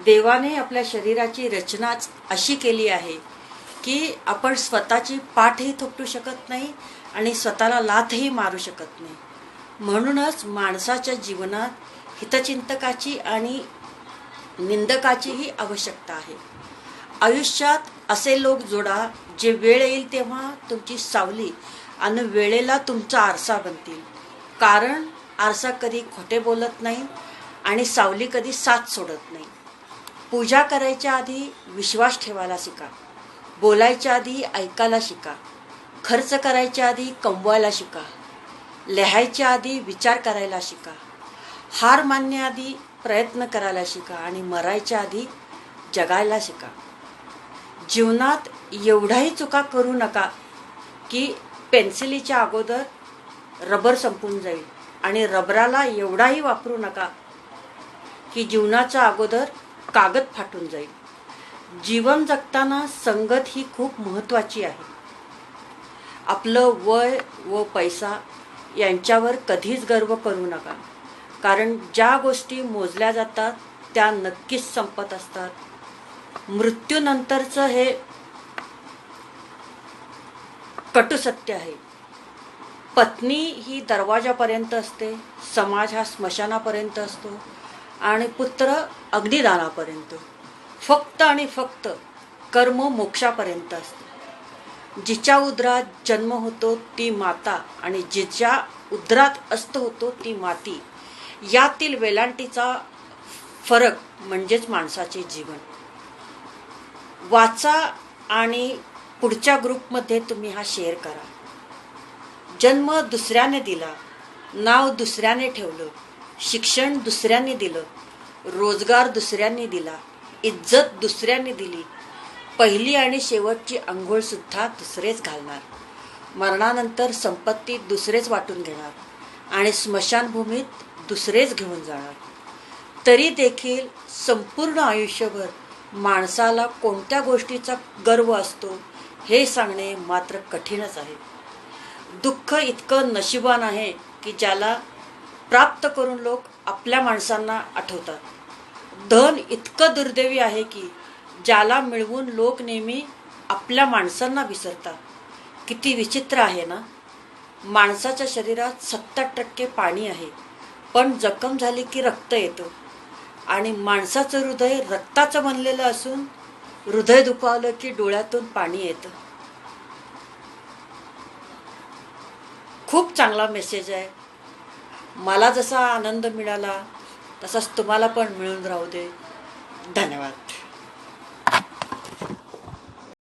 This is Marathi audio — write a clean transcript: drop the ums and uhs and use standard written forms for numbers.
देवाने आपल्या शरीराची रचनाच अशी केली आहे की आपण स्वतःची पाठही थोपटू शकत नाही आणि स्वतःला लाथही मारू शकत नाही. म्हणूनच माणसाच्या जीवनात हितचिंतकाची आणि निंदकाचीही आवश्यकता आहे. आयुष्यात असे लोक जोडा जे वेळ येईल तेव्हा तुमची सावली आणि वेळेला तुमचा आरसा बनतील. कारण आरसा कधी खोटे बोलत नाही आणि सावली कधी साथ सोडत नाही. पूजा करायच्या आधी विश्वास ठेवायला शिका. बोलायच्या आधी ऐकायला शिका. खर्च करायच्या आधी कमवायला शिका. लिहायच्या आधी विचार करायला शिका. हार मानण्याआधी प्रयत्न करायला शिका आणि मरायच्या आधी जगायला शिका. जीवनात एवढाही चुका करू नका की पेन्सिलीच्या अगोदर रबर संपून जाईल आणि रबराला एवढाही वापरू नका की जीवनाच्या अगोदर कागद फाटून जाईल. जीवन जगताना संगत ही खूप महत्त्वाची आहे. आपलं वय व पैसा यांच्यावर कधीच गर्व करू नका. कारण ज्या गोष्टी मोजल्या जातात त्या नक्कीच संपत असतात. मृत्यूनंतरचं हे कटू सत्य आहे. पत्नी ही दरवाजापर्यंत असते, समाज हा स्मशानापर्यंत असतो आणि पुत्र अग्निदानापर्यंत. फक्त आणि फक्त कर्म मोक्षापर्यंत असते. जिच्या उदरात जन्म होतो ती माता आणि जिच्या उदरात अस्त होतो ती माती. यातील वेलांटीचा फरक म्हणजेच माणसाचे जीवन. वाचा आणि पुढच्या ग्रुपमध्ये तुम्ही हा शेअर करा. जन्म दुसऱ्याने दिला, नाव दुसऱ्याने ठेवलं, शिक्षण दुसऱ्याने दिलं, रोजगार दुसऱ्याने दिला, इज्जत दुसऱ्याने दिली, पहिली आणि शेवटची अंघोळ सुद्धा दुसरेच घालणार. मरणानंतर संपत्ती दुसरेच वाटून घेणार आणि स्मशानभूमीत दुसरेच घेऊन जाणार. तरी देखील संपूर्ण आयुष्यभर माणसाला कोणत्या गोष्टीचा गर्व असतो हे सांगणे मात्र कठीणच आहे. दुःख इतकं नशिबान आहे की ज्याला प्राप्त करून लोक आपल्या माणसांना आठवतात. धन इतकं दुर्दैवी आहे की ज्याला मिळवून लोक नेहमी आपल्या माणसांना विसरतात. किती विचित्र आहे ना. माणसाच्या शरीरात 70% पाणी आहे, पण जखम झाली की रक्त येतं आणि माणसाचं हृदय रक्ताचं बनलेलं असून हृदय दुखावलं की डोळ्यातून पाणी येतं. खूप चांगला मेसेज आहे. मला जसा आनंद मिळाला तसाच तुम्हाला पण मिळून राहू दे. धन्यवाद.